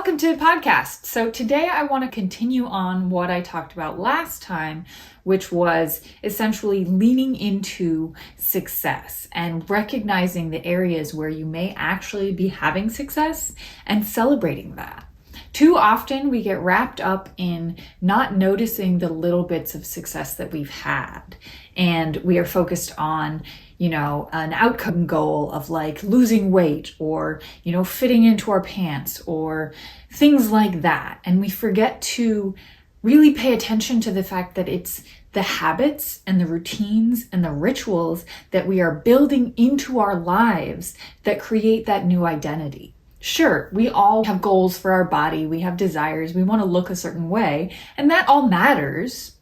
welcome to the podcast. So today I want to continue on what I talked about last time, which was essentially leaning into success and recognizing the areas where you may actually be having success and celebrating that. Too often we get wrapped up in not noticing the little bits of success that we've had. And we are focused on, an outcome goal of like losing weight or, fitting into our pants or things like that. And we forget to really pay attention to the fact that it's the habits and the routines and the rituals that we are building into our lives that create that new identity. Sure, we all have goals for our body, we have desires, we want to look a certain way, and that all matters.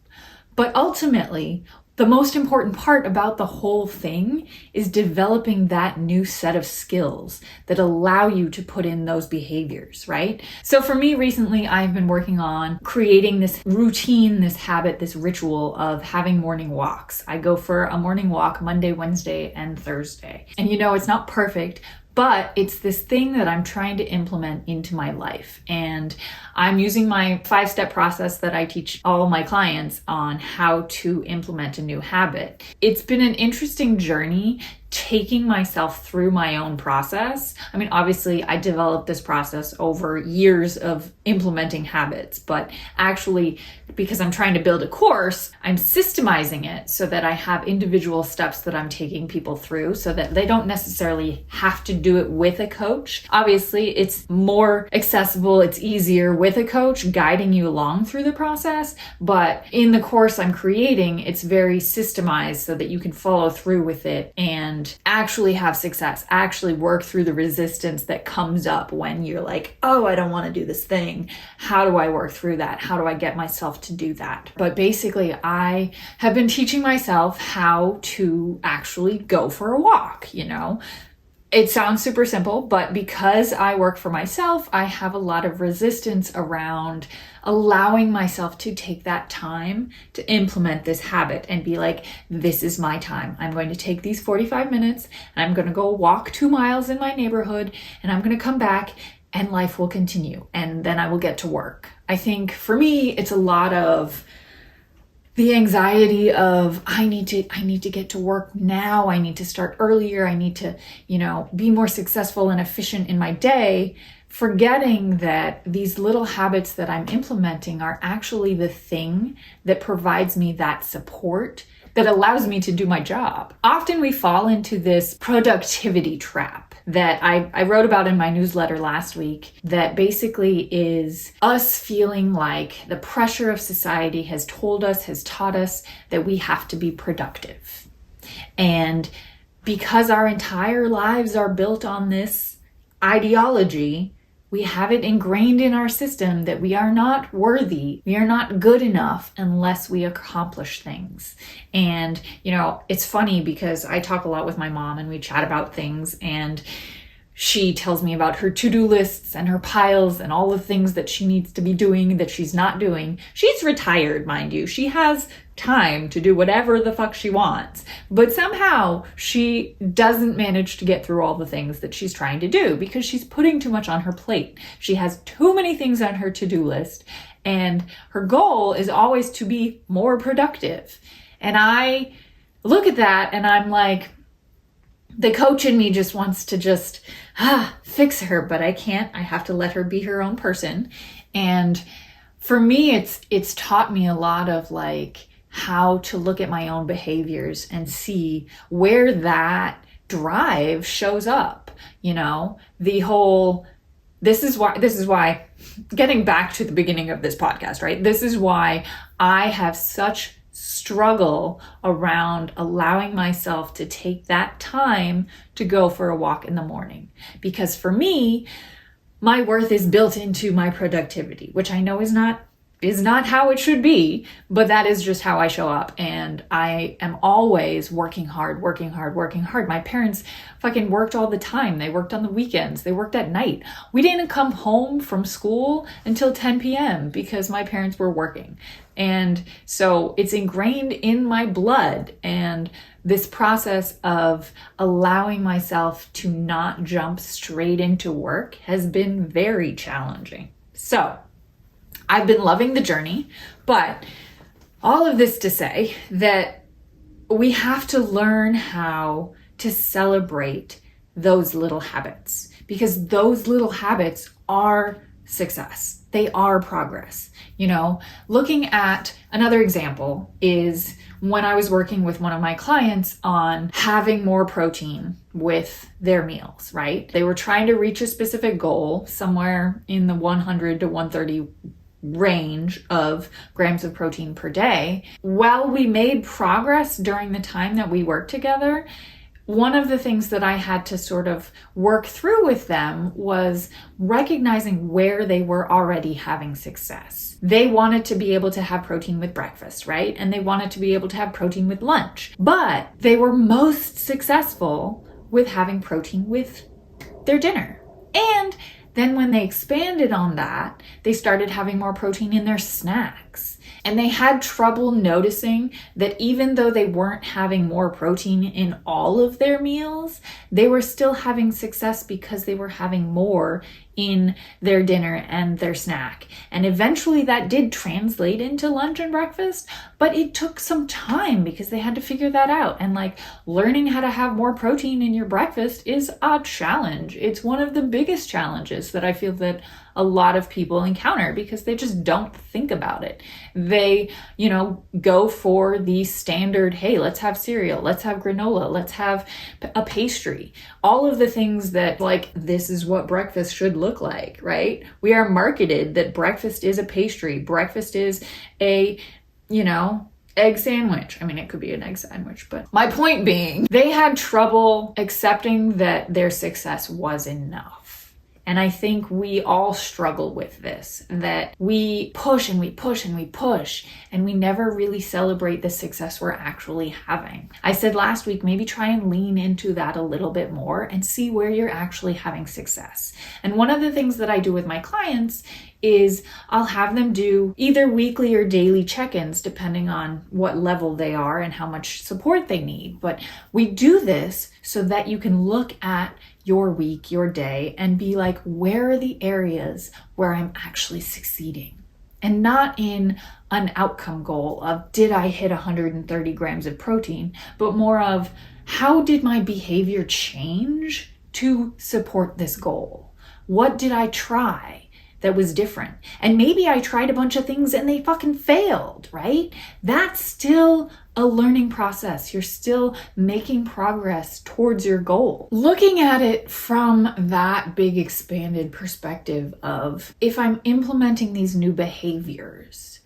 But ultimately, the most important part about the whole thing is developing that new set of skills that allow you to put in those behaviors, right? So for me recently, I've been working on creating this routine, this habit, this ritual of having morning walks. I go for a morning walk Monday, Wednesday, and Thursday. And it's not perfect, but it's this thing that I'm trying to implement into my life. And I'm using my 5-step process that I teach all my clients on how to implement a new habit. It's been an interesting journey taking myself through my own process. I mean, obviously I developed this process over years of implementing habits, but actually because I'm trying to build a course, I'm systemizing it so that I have individual steps that I'm taking people through so that they don't necessarily have to do it with a coach. Obviously, it's more accessible, it's easier with a coach guiding you along through the process, but in the course I'm creating, it's very systemized so that you can follow through with it and actually have success, actually work through the resistance that comes up when you're like, oh, I don't want to do this thing. How do I work through that? How do I get myself to do that? But basically, I have been teaching myself how to actually go for a walk, It sounds super simple, but because I work for myself, I have a lot of resistance around allowing myself to take that time to implement this habit and be like, this is my time. I'm going to take these 45 minutes and I'm going to go walk 2 miles in my neighborhood and I'm going to come back and life will continue and then I will get to work. I think for me, it's a lot of the anxiety of I need to get to work now. I need to start earlier. I need to, be more successful and efficient in my day, forgetting that these little habits that I'm implementing are actually the thing that provides me that support that allows me to do my job. Often we fall into this productivity trap that I wrote about in my newsletter last week that basically is us feeling like the pressure of society has taught us that we have to be productive. And because our entire lives are built on this ideology, we have it ingrained in our system that we are not worthy, we are not good enough unless we accomplish things. And, it's funny because I talk a lot with my mom and we chat about things and she tells me about her to-do lists and her piles and all the things that she needs to be doing that she's not doing. She's retired, mind you. She has time to do whatever the fuck she wants. But somehow she doesn't manage to get through all the things that she's trying to do because she's putting too much on her plate. She has too many things on her to-do list and her goal is always to be more productive. And I look at that and I'm like, the coach in me just wants to fix her, but I can't. I have to let her be her own person. And for me, it's taught me a lot of like how to look at my own behaviors and see where that drive shows up. This is why getting back to the beginning of this podcast, right? This is why I have such struggle around allowing myself to take that time to go for a walk in the morning. Because for me, my worth is built into my productivity, which I know is not is not how it should be, but that is just how I show up. And I am always working hard, working hard, working hard. My parents fucking worked all the time. They worked on the weekends. They worked at night. We didn't come home from school until 10 p.m. because my parents were working. And so it's ingrained in my blood. And this process of allowing myself to not jump straight into work has been very challenging. So I've been loving the journey, but all of this to say that we have to learn how to celebrate those little habits, because those little habits are success. They are progress. Looking at another example is when I was working with one of my clients on having more protein with their meals, right? They were trying to reach a specific goal somewhere in the 100 to 130 range of grams of protein per day. While we made progress during the time that we worked together, one of the things that I had to sort of work through with them was recognizing where they were already having success. They wanted to be able to have protein with breakfast, right? And they wanted to be able to have protein with lunch, but they were most successful with having protein with their dinner. And then when they expanded on that, they started having more protein in their snacks. And they had trouble noticing that even though they weren't having more protein in all of their meals, they were still having success because they were having more in their dinner and their snack. And eventually that did translate into lunch and breakfast, but it took some time because they had to figure that out. And learning how to have more protein in your breakfast is a challenge. It's one of the biggest challenges that I feel that a lot of people encounter because they just don't think about it. They, go for the standard, hey, let's have cereal, let's have granola, let's have a pastry. All of the things that this is what breakfast should look like, right? We are marketed that breakfast is a pastry. Breakfast is a, egg sandwich. I mean, it could be an egg sandwich, but my point being, they had trouble accepting that their success was enough. And I think we all struggle with this, that we push and we push and we push, and we never really celebrate the success we're actually having. I said last week, maybe try and lean into that a little bit more and see where you're actually having success. And one of the things that I do with my clients is I'll have them do either weekly or daily check-ins depending on what level they are and how much support they need. But we do this so that you can look at your week, your day, and be like, where are the areas where I'm actually succeeding? And not in an outcome goal of, did I hit 130 grams of protein, but more of, how did my behavior change to support this goal? What did I try that was different? And maybe I tried a bunch of things and they fucking failed, right? That's still a learning process. You're still making progress towards your goal. Looking at it from that big expanded perspective of, if I'm implementing these new behaviors,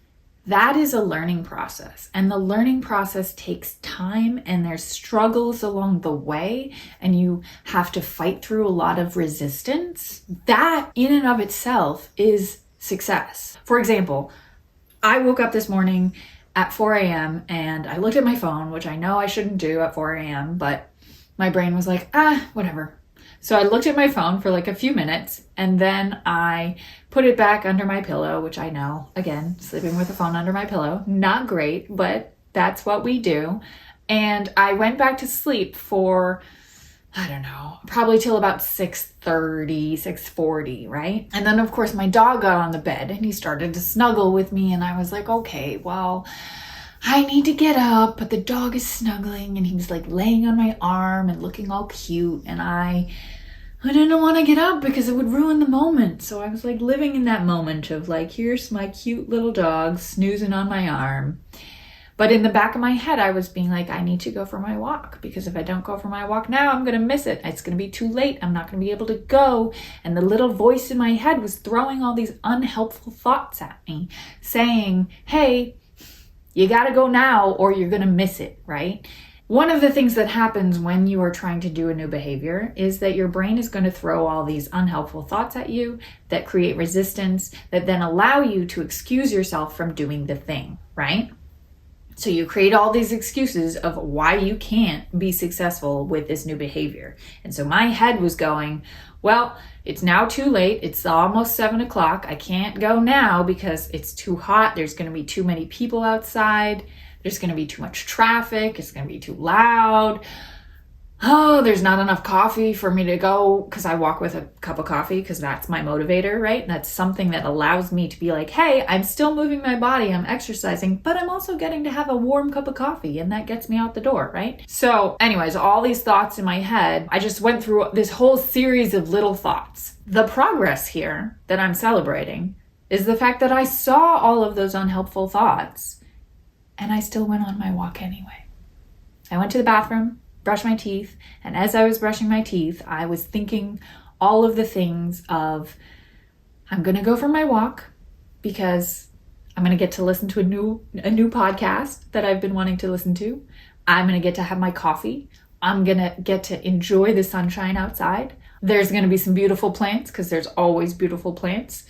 that is a learning process. And the learning process takes time, and there's struggles along the way, and you have to fight through a lot of resistance. That in and of itself is success. For example, I woke up this morning at 4 a.m. and I looked at my phone, which I know I shouldn't do at 4 a.m., but my brain was like, whatever. So I looked at my phone for a few minutes, and then I put it back under my pillow, which I know, again, sleeping with the phone under my pillow, not great, but that's what we do. And I went back to sleep for, I don't know, probably till about 6:30, 6:40, right? And then of course my dog got on the bed and he started to snuggle with me, and I was like, okay, well, I need to get up, but the dog is snuggling, and he was laying on my arm and looking all cute, and I didn't want to get up because it would ruin the moment. So I was living in that moment of here's my cute little dog snoozing on my arm. But in the back of my head, I was being I need to go for my walk, because if I don't go for my walk now, I'm going to miss it. It's going to be too late. I'm not going to be able to go. And the little voice in my head was throwing all these unhelpful thoughts at me, saying, hey, you got to go now or you're going to miss it, right? One of the things that happens when you are trying to do a new behavior is that your brain is going to throw all these unhelpful thoughts at you that create resistance, that then allow you to excuse yourself from doing the thing, right? So you create all these excuses of why you can't be successful with this new behavior. And so my head was going, well, it's now too late. It's almost 7 o'clock. I can't go now because it's too hot. There's going to be too many people outside. There's going to be too much traffic. It's going to be too loud. Oh, there's not enough coffee for me to go, because I walk with a cup of coffee because that's my motivator, right? And that's something that allows me to be like, hey, I'm still moving my body, I'm exercising, but I'm also getting to have a warm cup of coffee, and that gets me out the door, right? So anyways, all these thoughts in my head, I just went through this whole series of little thoughts. The progress here that I'm celebrating is the fact that I saw all of those unhelpful thoughts and I still went on my walk anyway. I went to the bathroom, brushed my teeth, and as I was brushing my teeth, I was thinking all of the things of, I'm going to go for my walk because I'm going to get to listen to a new podcast that I've been wanting to listen to. I'm going to get to have my coffee. I'm going to get to enjoy the sunshine outside. There's going to be some beautiful plants because there's always beautiful plants.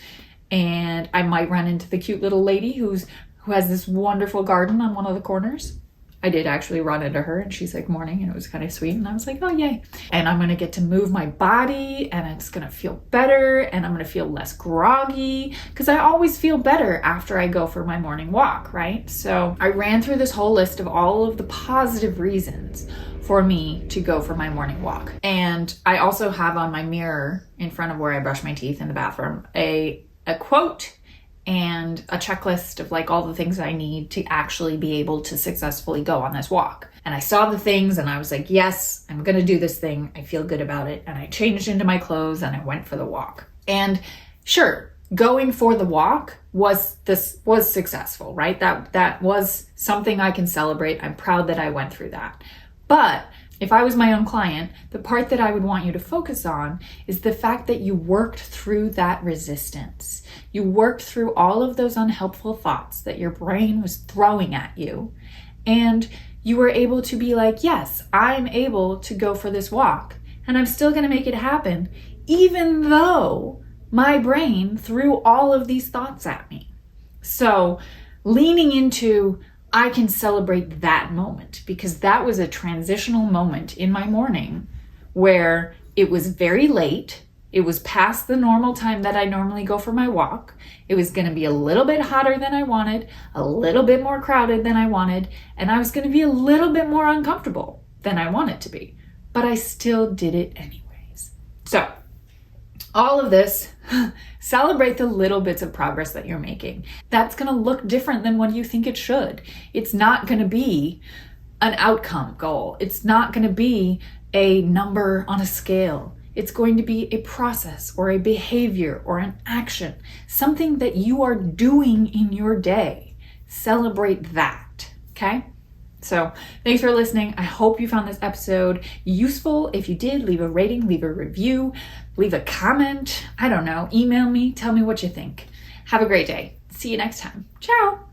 And I might run into the cute little lady who has this wonderful garden on one of the corners. I did actually run into her and she's like, morning, and it was kind of sweet. And I was like, oh, yay. And I'm going to get to move my body and it's going to feel better and I'm going to feel less groggy because I always feel better after I go for my morning walk, right? So I ran through this whole list of all of the positive reasons for me to go for my morning walk. And I also have on my mirror in front of where I brush my teeth in the bathroom, a quote and a checklist of like all the things I need to actually be able to successfully go on this walk. And I saw the things and I was like, yes, I'm going to do this thing. I feel good about it. And I changed into my clothes and I went for the walk. And sure, going for the walk was successful, right? That was something I can celebrate. I'm proud that I went through that. But if I was my own client, the part that I would want you to focus on is the fact that you worked through that resistance. You worked through all of those unhelpful thoughts that your brain was throwing at you. And you were able to be like, yes, I'm able to go for this walk. And I'm still going to make it happen, even though my brain threw all of these thoughts at me. So leaning into, I can celebrate that moment, because that was a transitional moment in my morning where it was very late. It was past the normal time that I normally go for my walk. It was going to be a little bit hotter than I wanted, a little bit more crowded than I wanted, and I was going to be a little bit more uncomfortable than I wanted to be. But I still did it anyways. So all of this, celebrate the little bits of progress that you're making. That's going to look different than what you think it should. It's not going to be an outcome goal. It's not going to be a number on a scale. It's going to be a process or a behavior or an action, something that you are doing in your day. Celebrate that, okay? So thanks for listening. I hope you found this episode useful. If you did, leave a rating, leave a review, leave a comment. I don't know, email me, tell me what you think. Have a great day. See you next time. Ciao.